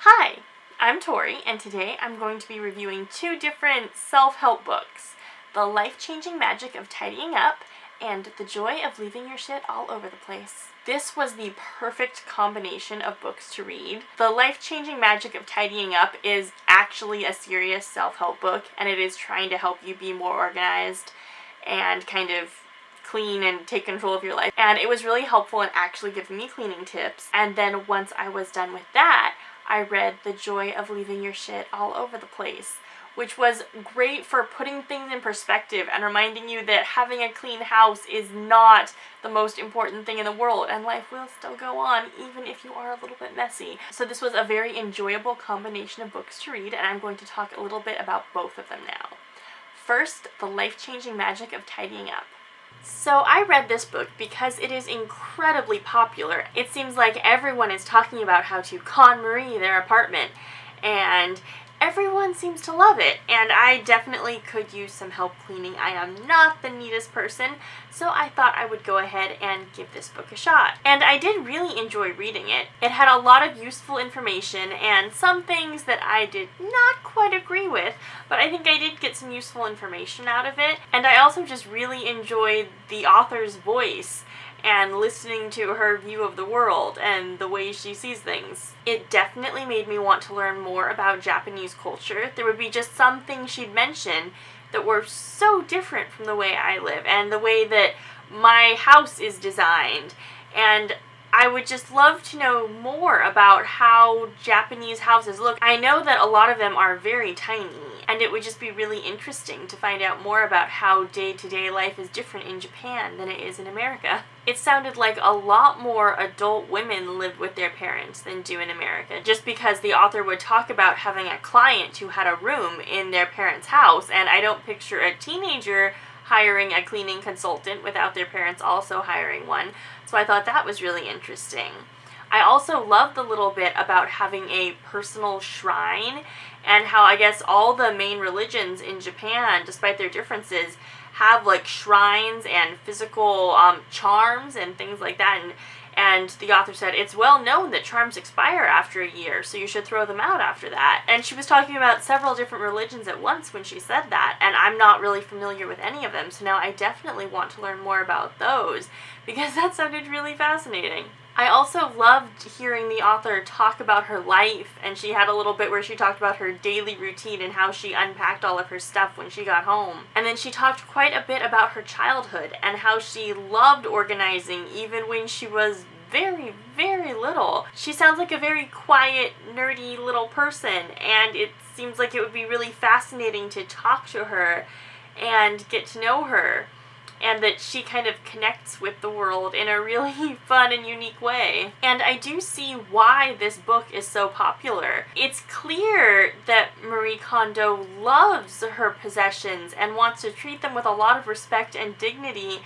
Hi, I'm Tori, and today I'm going to be reviewing two different self-help books, The Life-Changing Magic of Tidying Up and The Joy of Leaving Your Shit All Over the Place. This was the perfect combination of books to read. The Life-Changing Magic of Tidying Up is actually a serious self-help book, and it is trying to help you be more organized and kind of clean and take control of your life. And it was really helpful in actually giving me cleaning tips. And then once I was done with that, I read The Joy of Leaving Your Shit All Over the Place, which was great for putting things in perspective and reminding you that having a clean house is not the most important thing in the world, and life will still go on even if you are a little bit messy. So this was a very enjoyable combination of books to read, and I'm going to talk a little bit about both of them now. First, The Life-Changing Magic of Tidying Up. So I read this book because it is incredibly popular. It seems like everyone is talking about how to KonMari their apartment, and everyone seems to love it, and I definitely could use some help cleaning. I am not the neatest person, so I thought I would go ahead and give this book a shot. And I did really enjoy reading it. It had a lot of useful information and some things that I did not quite agree with, but I think I did get some useful information out of it. And I also just really enjoyed the author's voice and listening to her view of the world and the way she sees things. It definitely made me want to learn more about Japanese culture. There would be just some things she'd mention that were so different from the way I live and the way that my house is designed. And I would just love to know more about how Japanese houses look. I know that a lot of them are very tiny, and it would just be really interesting to find out more about how day-to-day life is different in Japan than it is in America. It sounded like a lot more adult women lived with their parents than do in America, just because the author would talk about having a client who had a room in their parents' house, and I don't picture a teenager hiring a cleaning consultant without their parents also hiring one. So I thought that was really interesting. I also loved the little bit about having a personal shrine and how I guess all the main religions in Japan, despite their differences, have like shrines and physical charms and things like that. And the author said, it's well known that charms expire after a year, so you should throw them out after that. And she was talking about several different religions at once when she said that, and I'm not really familiar with any of them, so now I definitely want to learn more about those, because that sounded really fascinating. I also loved hearing the author talk about her life, and she had a little bit where she talked about her daily routine and how she unpacked all of her stuff when she got home. And then she talked quite a bit about her childhood and how she loved organizing even when she was very, very little. She sounds like a very quiet, nerdy little person, and it seems like it would be really fascinating to talk to her and get to know her, and that she kind of connects with the world in a really fun and unique way. And I do see why this book is so popular. It's clear that Marie Kondo loves her possessions and wants to treat them with a lot of respect and dignity,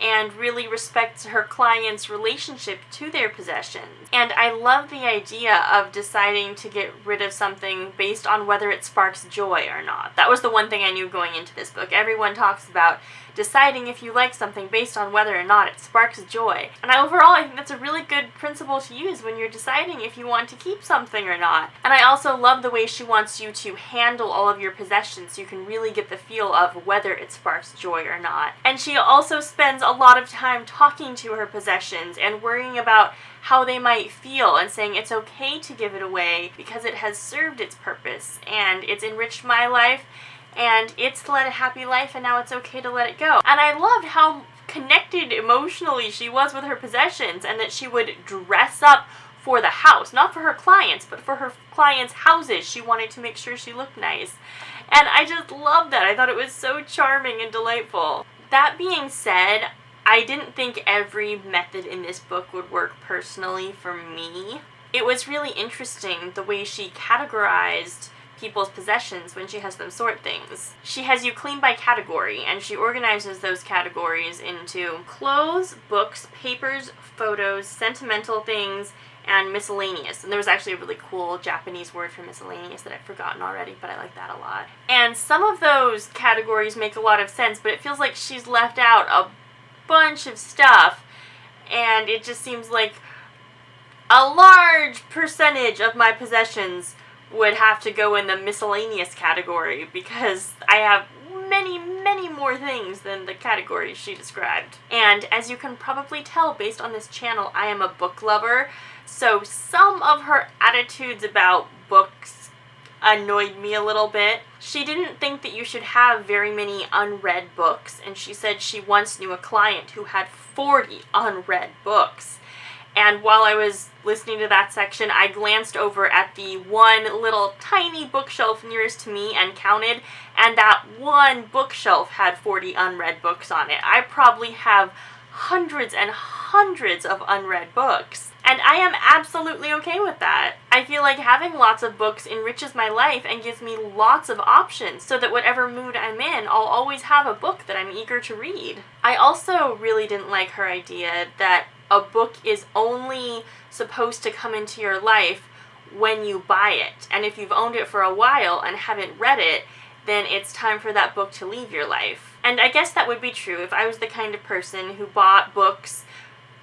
and really respects her clients' relationship to their possessions. And I love the idea of deciding to get rid of something based on whether it sparks joy or not. That was the one thing I knew going into this book. Everyone talks about deciding if you like something based on whether or not it sparks joy. And overall, I think that's a really good principle to use when you're deciding if you want to keep something or not. And I also love the way she wants you to handle all of your possessions so you can really get the feel of whether it sparks joy or not. And she also spends a lot of time talking to her possessions and worrying about how they might feel and saying it's okay to give it away because it has served its purpose and it's enriched my life and it's led a happy life, and now it's okay to let it go. And I loved how connected emotionally she was with her possessions, and that she would dress up for the house, not for her clients, but for her clients' houses. She wanted to make sure she looked nice. And I just loved that. I thought it was so charming and delightful. That being said, I didn't think every method in this book would work personally for me. It was really interesting the way she categorized people's possessions when she has them sort things. She has you clean by category, and she organizes those categories into clothes, books, papers, photos, sentimental things, and miscellaneous. And there was actually a really cool Japanese word for miscellaneous that I've forgotten already, but I like that a lot. And some of those categories make a lot of sense, but it feels like she's left out a bunch of stuff, and it just seems like a large percentage of my possessions would have to go in the miscellaneous category because I have many, many more things than the categories she described. And as you can probably tell based on this channel, I am a book lover, so some of her attitudes about books annoyed me a little bit. She didn't think that you should have very many unread books, and she said she once knew a client who had 40 unread books. And while I was listening to that section, I glanced over at the one little tiny bookshelf nearest to me and counted, and that one bookshelf had 40 unread books on it. I probably have hundreds and hundreds of unread books, and I am absolutely okay with that. I feel like having lots of books enriches my life and gives me lots of options so that whatever mood I'm in, I'll always have a book that I'm eager to read. I also really didn't like her idea that a book is only supposed to come into your life when you buy it, and if you've owned it for a while and haven't read it, then it's time for that book to leave your life. And I guess that would be true if I was the kind of person who bought books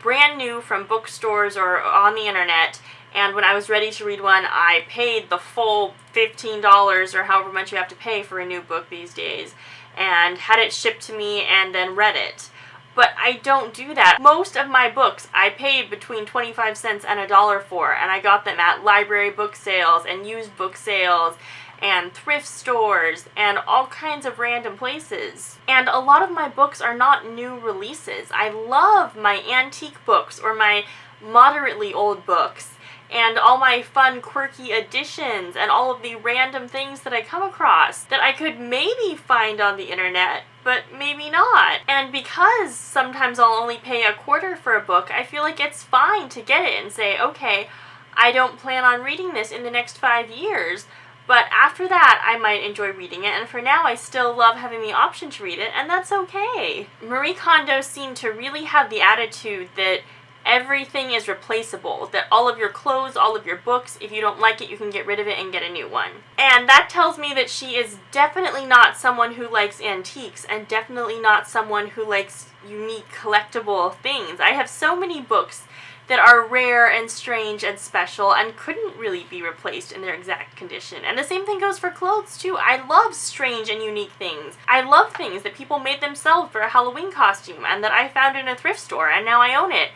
brand new from bookstores or on the internet, and when I was ready to read one, I paid the full $15 or however much you have to pay for a new book these days, and had it shipped to me and then read it. But I don't do that. Most of my books I paid between 25 cents and $1 for, and I got them at library book sales and used book sales and thrift stores and all kinds of random places. And a lot of my books are not new releases. I love my antique books or my moderately old books and all my fun, quirky editions and all of the random things that I come across that I could maybe find on the internet, but maybe not. And because sometimes I'll only pay a quarter for a book, I feel like it's fine to get it and say, okay, I don't plan on reading this in the next 5 years, but after that I might enjoy reading it, and for now I still love having the option to read it, and that's okay. Marie Kondo seemed to really have the attitude that everything is replaceable, that all of your clothes, all of your books, if you don't like it, you can get rid of it and get a new one. And that tells me that she is definitely not someone who likes antiques, and definitely not someone who likes unique collectible things. I have so many books that are rare and strange and special and couldn't really be replaced in their exact condition. And the same thing goes for clothes too. I love strange and unique things. I love things that people made themselves for a Halloween costume and that I found in a thrift store and now I own it.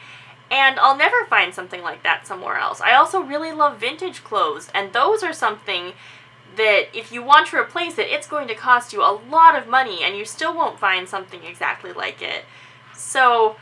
And I'll never find something like that somewhere else. I also really love vintage clothes, and those are something that if you want to replace it, it's going to cost you a lot of money and you still won't find something exactly like it. So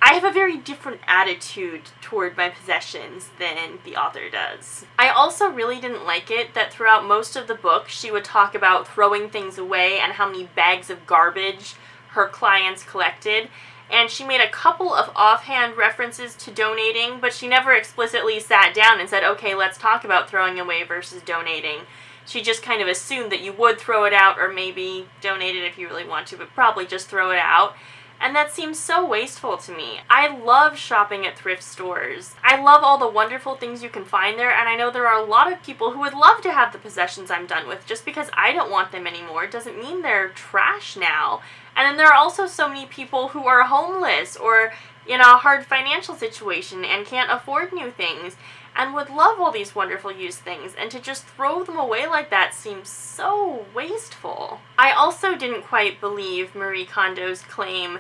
I have a very different attitude toward my possessions than the author does. I also really didn't like it that throughout most of the book she would talk about throwing things away and how many bags of garbage her clients collected. And she made a couple of offhand references to donating, but she never explicitly sat down and said, okay, let's talk about throwing away versus donating. She just kind of assumed that you would throw it out or maybe donate it if you really want to, but probably just throw it out. And that seems so wasteful to me. I love shopping at thrift stores. I love all the wonderful things you can find there, and I know there are a lot of people who would love to have the possessions I'm done with. Just because I don't want them anymore doesn't mean they're trash now. And then there are also so many people who are homeless or in a hard financial situation and can't afford new things and would love all these wonderful used things, and to just throw them away like that seems so wasteful. I also didn't quite believe Marie Kondo's claim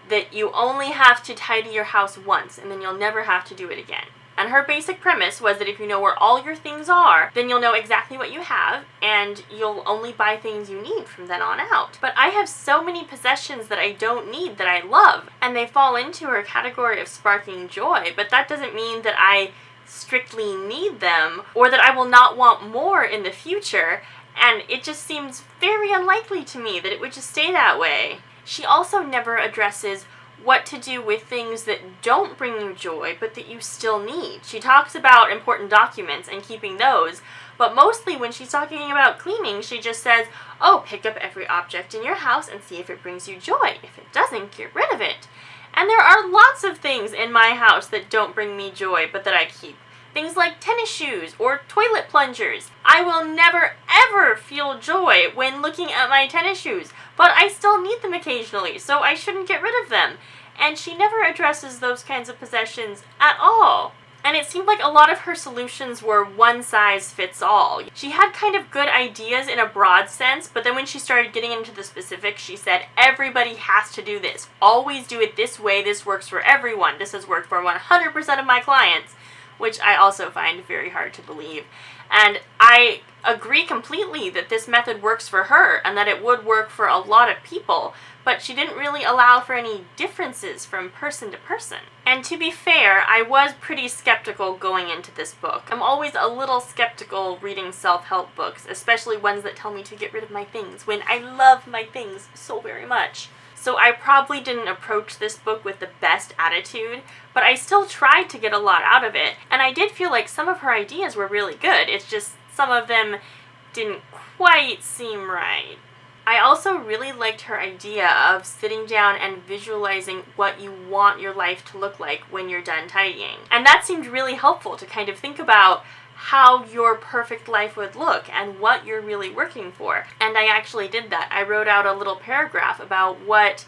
that you only have to tidy your house once and then you'll never have to do it again. And her basic premise was that if you know where all your things are, then you'll know exactly what you have, and you'll only buy things you need from then on out. But I have so many possessions that I don't need that I love, and they fall into her category of sparking joy, but that doesn't mean that I strictly need them, or that I will not want more in the future, and it just seems very unlikely to me that it would just stay that way. She also never addresses what to do with things that don't bring you joy, but that you still need. She talks about important documents and keeping those, but mostly when she's talking about cleaning, she just says, oh, pick up every object in your house and see if it brings you joy. If it doesn't, get rid of it. And there are lots of things in my house that don't bring me joy, but that I keep. Things like tennis shoes or toilet plungers. I will never ever feel joy when looking at my tennis shoes, but I still need them occasionally, so I shouldn't get rid of them. And she never addresses those kinds of possessions at all. And it seemed like a lot of her solutions were one size fits all. She had kind of good ideas in a broad sense, but then when she started getting into the specifics, she said, everybody has to do this. Always do it this way. This works for everyone. This has worked for 100% of my clients, which I also find very hard to believe. And I agree completely that this method works for her and that it would work for a lot of people, but she didn't really allow for any differences from person to person. And to be fair, I was pretty skeptical going into this book. I'm always a little skeptical reading self-help books, especially ones that tell me to get rid of my things, when I love my things so very much. So I probably didn't approach this book with the best attitude, but I still tried to get a lot out of it. And I did feel like some of her ideas were really good. It's just some of them didn't quite seem right. I also really liked her idea of sitting down and visualizing what you want your life to look like when you're done tidying. And that seemed really helpful to kind of think about how your perfect life would look and what you're really working for. And I actually did that. I wrote out a little paragraph about what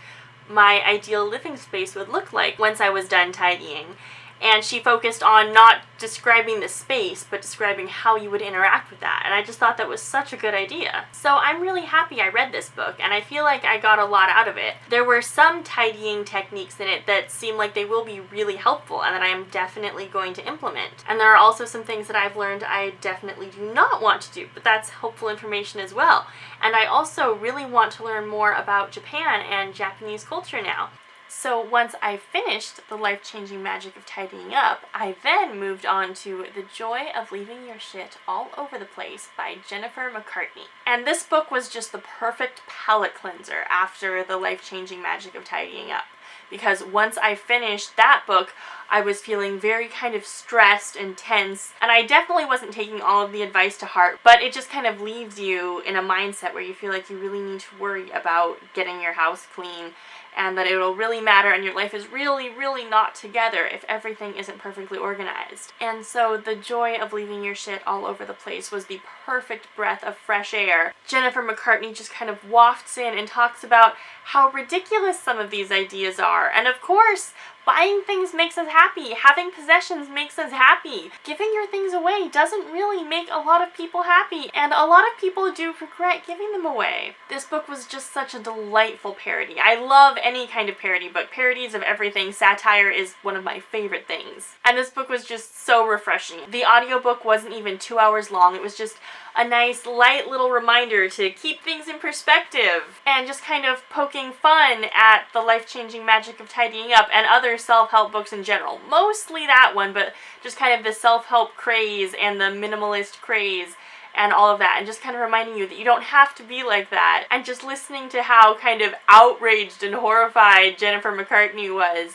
my ideal living space would look like once I was done tidying. And she focused on not describing the space, but describing how you would interact with that. And I just thought that was such a good idea. So I'm really happy I read this book, and I feel like I got a lot out of it. There were some tidying techniques in it that seem like they will be really helpful and that I am definitely going to implement. And there are also some things that I've learned I definitely do not want to do, but that's helpful information as well. And I also really want to learn more about Japan and Japanese culture now. So once I finished The Life-Changing Magic of Tidying Up, I then moved on to The Joy of Leaving Your Shit All Over the Place by Jennifer McCartney. And this book was just the perfect palate cleanser after The Life-Changing Magic of Tidying Up. Because once I finished that book, I was feeling very kind of stressed and tense, and I definitely wasn't taking all of the advice to heart, but it just kind of leaves you in a mindset where you feel like you really need to worry about getting your house clean, and that it'll really matter and your life is really, really not together if everything isn't perfectly organized. And so The Joy of Leaving Your Shit All Over the Place was the perfect breath of fresh air. Jennifer McCartney just kind of wafts in and talks about how ridiculous some of these ideas are. And of course, buying things makes us happy. Having possessions makes us happy. Giving your things away doesn't really make a lot of people happy, and a lot of people do regret giving them away. This book was just such a delightful parody. I love any kind of parody book. Parodies of everything. Satire is one of my favorite things. And this book was just so refreshing. The audiobook wasn't even 2 hours long. It was just a nice, light little reminder to keep things in perspective and just kind of poking fun at the life-changing magic of tidying up and other self-help books in general. Mostly that one, but just kind of the self-help craze and the minimalist craze and all of that, and just kind of reminding you that you don't have to be like that, and just listening to how kind of outraged and horrified Jennifer McCartney was,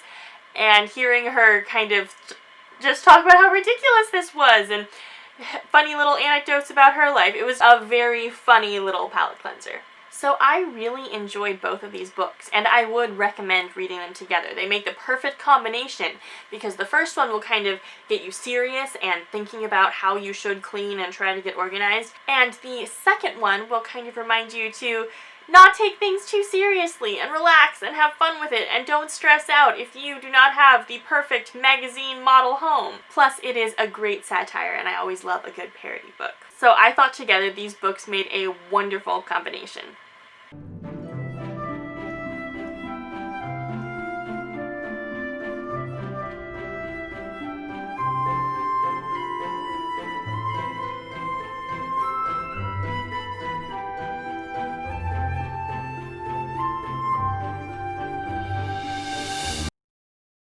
and hearing her kind of just talk about how ridiculous this was, and funny little anecdotes about her life. It was a very funny little palate cleanser. So I really enjoyed both of these books, and I would recommend reading them together. They make the perfect combination, because the first one will kind of get you serious and thinking about how you should clean and try to get organized, and the second one will kind of remind you to not take things too seriously and relax and have fun with it, and don't stress out if you do not have the perfect magazine model home. Plus, it is a great satire, and I always love a good parody book. So I thought together these books made a wonderful combination.